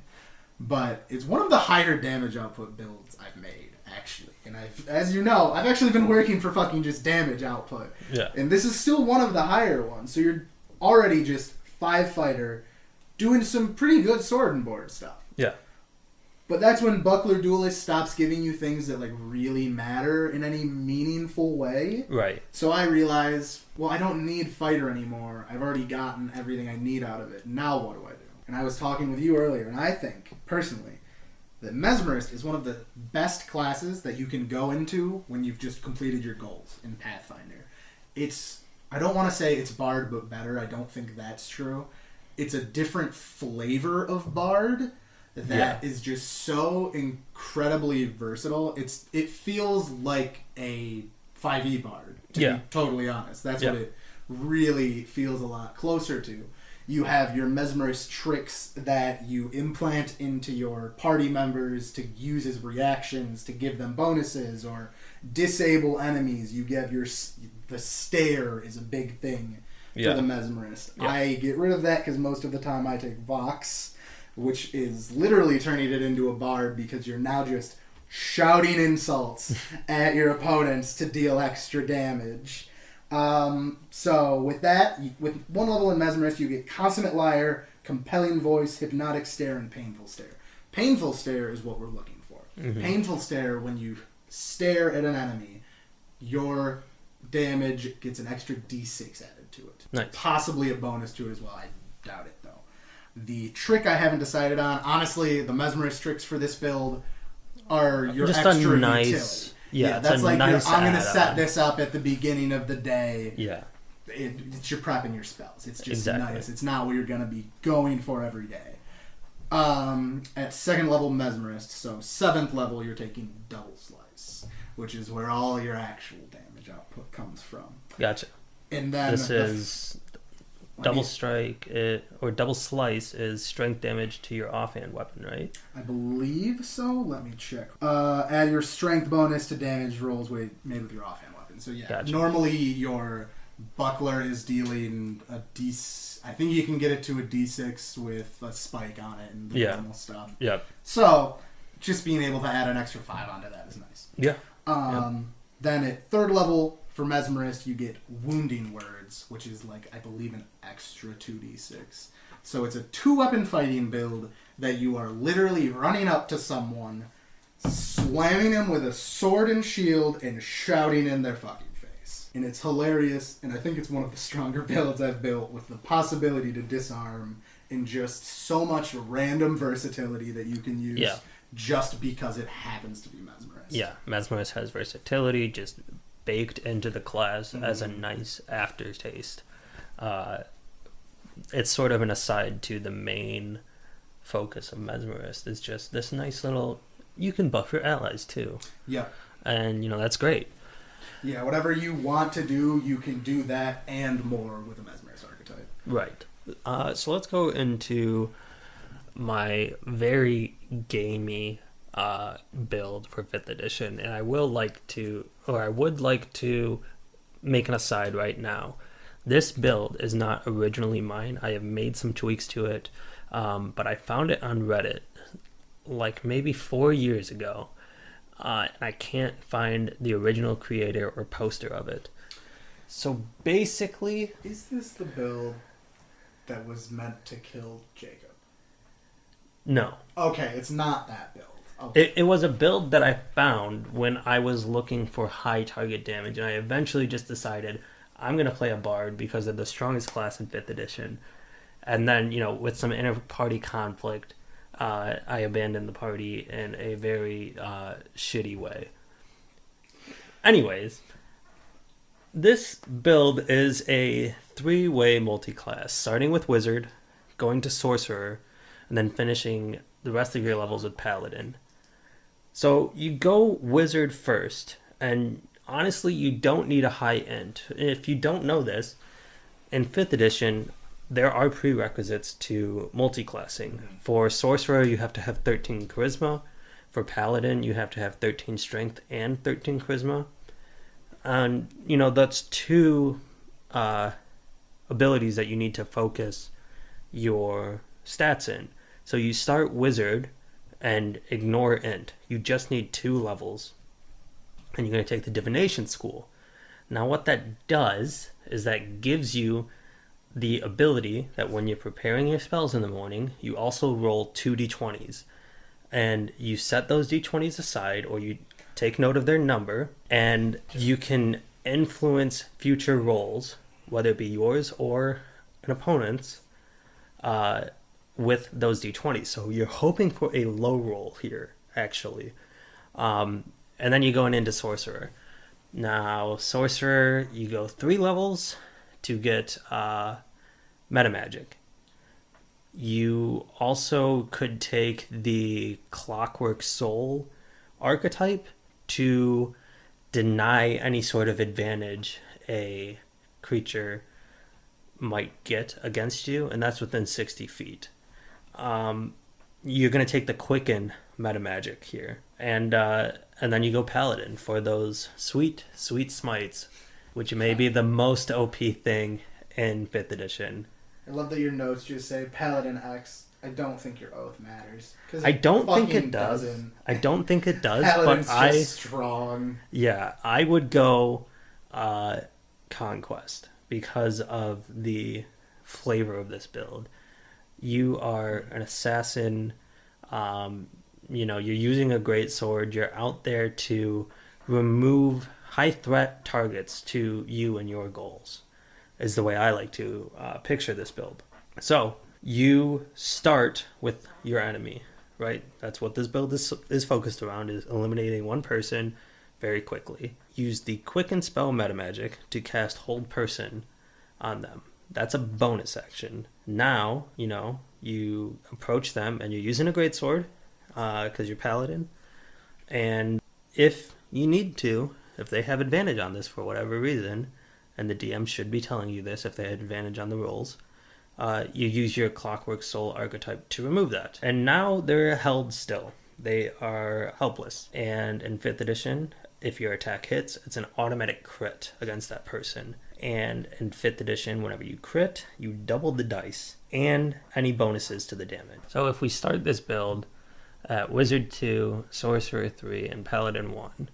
But it's one of the higher damage output builds I've made, actually. And as you know, I've actually been working for fucking just damage output. Yeah. And this is still one of the higher ones. So you're already just 5-fighter doing some pretty good sword and board stuff. Yeah. But that's when Buckler Duelist stops giving you things that like really matter in any meaningful way. Right. So I realize, well, I don't need fighter anymore. I've already gotten everything I need out of it. Now what do I do? And I was talking with you earlier, and I think, personally, that Mesmerist is one of the best classes that you can go into when you've just completed your goals in Pathfinder. I don't want to say it's Bard but better. I don't think that's true. It's a different flavor of Bard that is just so incredibly versatile. It feels like a 5e Bard, to be totally honest. That's what it really feels a lot closer to. You have your Mesmerist tricks that you implant into your party members to use as reactions to give them bonuses or disable enemies. You get the stare is a big thing for the Mesmerist. Yeah. I get rid of that because most of the time I take Vox, which is literally turning it into a bard because you're now just shouting insults at your opponents to deal extra damage. So with that, with one level in Mesmerist, you get Consummate Liar, Compelling Voice, Hypnotic Stare, and Painful Stare. Painful Stare is what we're looking for. Mm-hmm. Painful Stare, when you stare at an enemy, your damage gets an extra d6 added to it. Nice. Possibly a bonus to it as well. I doubt it, though. The trick I haven't decided on, honestly, the Mesmerist tricks for this build are your just extra a nice utility. Yeah, that's like nice I'm going to set this up at the beginning of the day. Yeah. it's you're prepping your spells. It's just nice. It's not what you're going to be going for every day. At second level Mesmerist, so 7th level, you're taking Double Slice, which is where all your actual damage output comes from. Gotcha. And then this is Double Strike, or Double Slice is strength damage to your offhand weapon, right? I believe so. Let me check. Add your strength bonus to damage rolls made with your offhand weapon. So yeah, gotcha. Normally your buckler is dealing a I think you can get it to a D6 with a spike on it and the normal stuff. Yep. So just being able to add an extra 5 onto that is nice. Yeah. Then at 3rd level for Mesmerist, you get Wounding Words, which is I believe an extra 2d6. So it's a 2-weapon fighting build that you are literally running up to someone, slamming them with a sword and shield, and shouting in their fucking face. And it's hilarious, and I think it's one of the stronger builds I've built, with the possibility to disarm and just so much random versatility that you can use just because it happens to be Mesmerist. Yeah, Mesmerist has versatility just baked into the class as a nice aftertaste. It's sort of an aside to the main focus of Mesmerist. It's just this nice little... You can buff your allies too. Yeah. And, that's great. Yeah, whatever you want to do, you can do that and more with a Mesmerist archetype. Right. So let's go into my very gamey build for 5th edition, and I would like to make an aside right now. This build is not originally mine. I have made some tweaks to it, but I found it on Reddit maybe 4 years ago, and I can't find the original creator or poster of it. So basically... Is this the build that was meant to kill Jacob? No. Okay, it's not that build. Okay. It was a build that I found when I was looking for high target damage, and I eventually just decided I'm going to play a bard because they're the strongest class in 5th edition. And then, with some inter-party conflict, I abandoned the party in a very shitty way. Anyways, this build is a 3-way multi-class, starting with Wizard, going to Sorcerer, and then finishing the rest of your levels with Paladin. So you go Wizard first, and honestly, you don't need a high int. If you don't know this, in 5th edition, there are prerequisites to multi-classing. For Sorcerer, you have to have 13 Charisma. For Paladin, you have to have 13 Strength and 13 Charisma. And, that's 2 abilities that you need to focus your stats in. So you start Wizard and ignore int. You just need 2 levels. And you're going to take the Divination School. Now what that does is that gives you the ability that when you're preparing your spells in the morning, you also roll 2 d20s. And you set those d20s aside, or you take note of their number, and you can influence future rolls, whether it be yours or an opponent's, with those d20s. So you're hoping for a low roll here, actually. And then you're going into Sorcerer. Now, Sorcerer, you go 3 levels to get Meta Magic. You also could take the Clockwork Soul archetype to deny any sort of advantage a creature might get against you, and that's within 60 feet. You're going to take the Quicken Meta Magic here, and then you go Paladin for those sweet smites, which may be the most OP thing in 5th edition. I love that your notes just say Paladin X. I don't think your oath matters. I don't think it does. I don't think it does. Paladin's but just strong. Yeah, I would go Conquest because of the flavor of this build. You are an assassin. You're using a great sword. You're out there to remove high threat targets to you and your goals, is the way I like to picture this build. So you start with your enemy, right? That's what this build is focused around, is eliminating one person very quickly. Use the Quicken Spell Meta Magic to cast Hold Person on them. That's a bonus action. Now, you approach them and you're using a greatsword because you're paladin. And if you need to, if they have advantage on this for whatever reason, and the DM should be telling you this if they had advantage on the rolls, you use your Clockwork Soul archetype to remove that. And now they're held still. They are helpless. And in 5th edition, if your attack hits, it's an automatic crit against that person. And in 5th edition, whenever you crit, you double the dice and any bonuses to the damage. So if we start this build at Wizard 2, Sorcerer 3, and Paladin 1,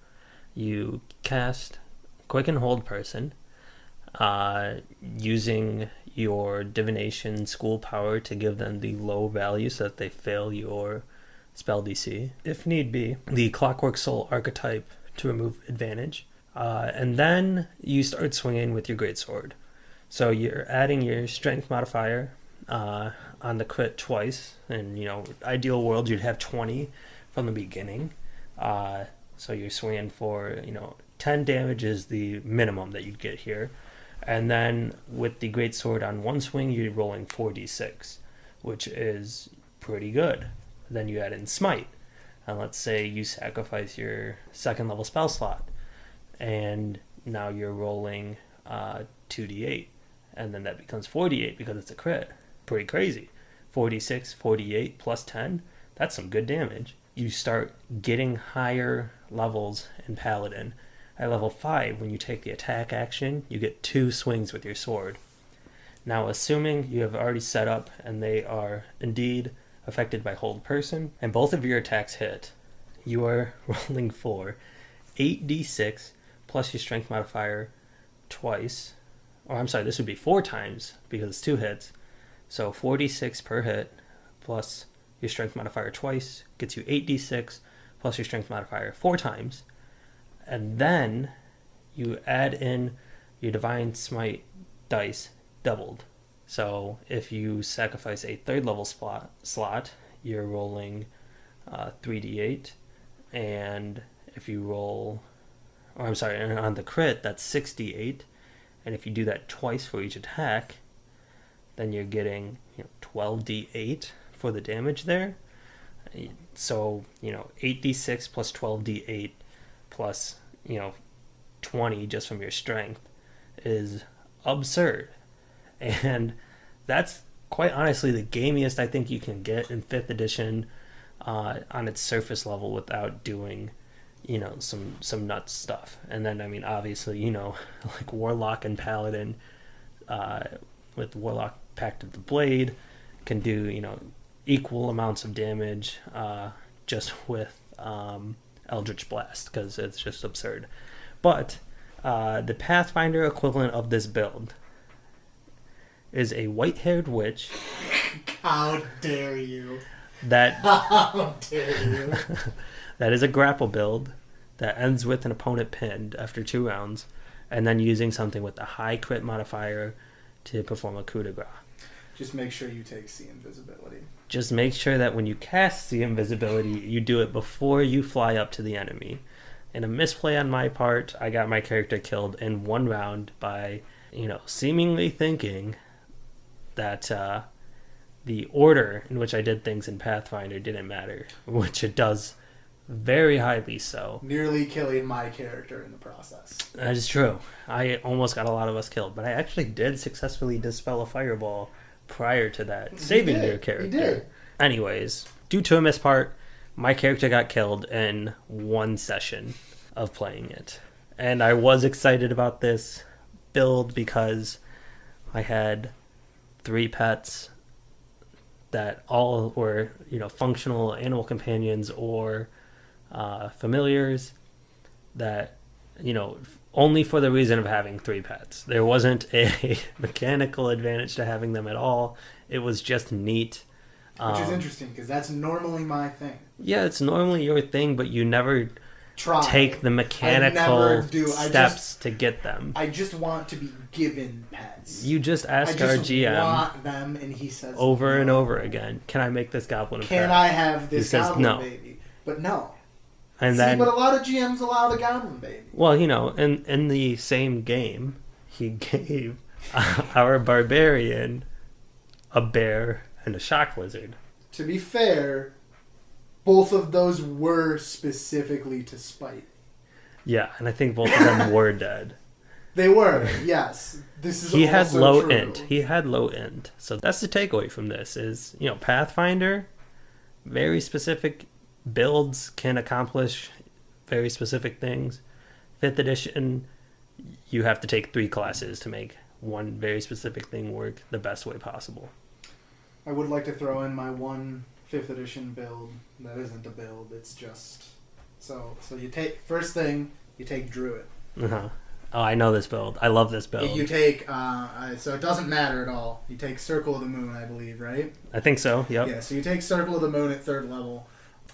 you cast Quicken Hold Person, using your Divination School power to give them the low value so that they fail your spell DC. If need be, the Clockwork Soul archetype to remove advantage. And then you start swinging with your greatsword. So you're adding your strength modifier on the crit twice. And, ideal world, you'd have 20 from the beginning. So you're swinging for, 10 damage is the minimum that you'd get here. And then with the greatsword on one swing, you're rolling 4d6, which is pretty good. Then you add in smite. And let's say you sacrifice your 2nd level spell slot. And now you're rolling 2d8. And then that becomes 4d8 because it's a crit. Pretty crazy. 46, 48 plus 10. That's some good damage. You start getting higher levels in Paladin. At level 5, when you take the attack action, you get 2 swings with your sword. Now, assuming you have already set up and they are indeed affected by Hold Person, and both of your attacks hit, you are rolling for 8d6 plus your strength modifier twice. Or I'm sorry, this would be 4 times because it's 2 hits. So 4d6 per hit plus your strength modifier twice gets you 8d6 plus your strength modifier 4 times. And then you add in your Divine Smite dice doubled. So if you sacrifice a 3rd level slot, you're rolling 3d8. And if you roll, on the crit, that's 6d8. And if you do that twice for each attack, then you're getting 12d8 for the damage there. So, 8d6 plus 12d8 plus, 20 just from your strength is absurd. And that's quite honestly the gamiest I think you can get in 5th edition on its surface level without doing, some nuts stuff. And then, obviously, like Warlock and Paladin with Warlock Pact of the Blade can do, equal amounts of damage just with Eldritch Blast because it's just absurd. But the Pathfinder equivalent of this build is a white-haired witch. How dare you? How dare you? That is a grapple build that ends with an opponent pinned after 2 rounds, and then using something with a high crit modifier to perform a coup de grace. Just make sure you take See Invisibility. Just make sure that when you cast See Invisibility, you do it before you fly up to the enemy. In a misplay on my part, I got my character killed in 1 round by, seemingly thinking that the order in which I did things in Pathfinder didn't matter, which it does very highly so. Nearly killing my character in the process. That is true. I almost got a lot of us killed, but I actually did successfully dispel a fireball prior to that, saving your character. You did. Anyways, due to a mispart, my character got killed in 1 session of playing it. And I was excited about this build because I had 3 pets that all were, functional animal companions or familiars that, only for the reason of having 3 pets. There wasn't a mechanical advantage to having them at all. It was just neat. Which is interesting because that's normally my thing. Yeah, it's normally your thing, but you never take the mechanical steps to get them. I just want to be given pets. You just ask our GM. I want them, and he says over and over again, can I make this goblin a pet? Can I have this goblin baby? But no. But a lot of GMs allow the goblin baby. Well, in the same game, he gave our barbarian, a bear, and a shock wizard. To be fair, both of those were specifically to spite. Yeah, and I think both of them were dead. They were, yes. This is he had low true. int. He had low int. So that's the takeaway from this is, Pathfinder, very specific builds can accomplish very specific things. 5th edition, you have to take 3 classes to make one very specific thing work the best way possible. I would like to throw in my one 5th edition build that isn't a build, it's just... So you take, first thing, you take Druid. Uh-huh. Oh, I know this build. I love this build. You take, so it doesn't matter at all. You take Circle of the Moon, I believe, right? I think so, yep. Yeah, so you take Circle of the Moon at 3rd level,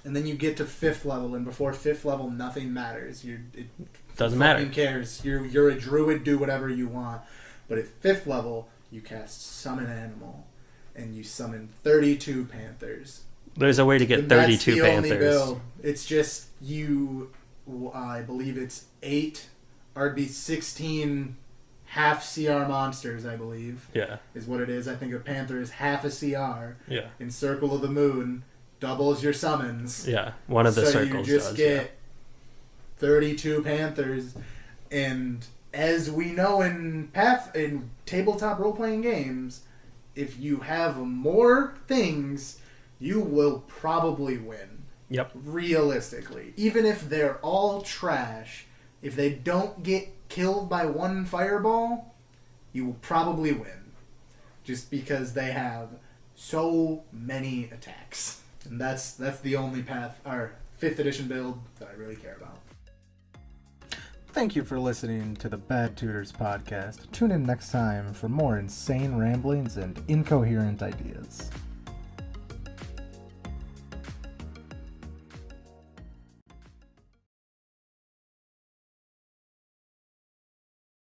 and then you get to 5th level, and before 5th level, nothing matters. It doesn't matter. Who cares? You're a druid, do whatever you want. But at 5th level, you cast Summon Animal, and you summon 32 Panthers. There's a way to get 32 Panthers. Only build. It's just I believe it's 8, or it'd be 16 half CR monsters, I believe. Yeah. Is what it is. I think a Panther is half a CR. Yeah. In Circle of the Moon, doubles your summons. Yeah, one of the circles so you just get 32 Panthers, and as we know in tabletop role-playing games, if you have more things, you will probably win. Yep. Realistically. Even if they're all trash, if they don't get killed by one fireball, you will probably win. Just because they have so many attacks. And that's the only path, our 5th edition build that I really care about. Thank you for listening to the Bad Tutors Podcast. Tune in next time for more insane ramblings and incoherent ideas.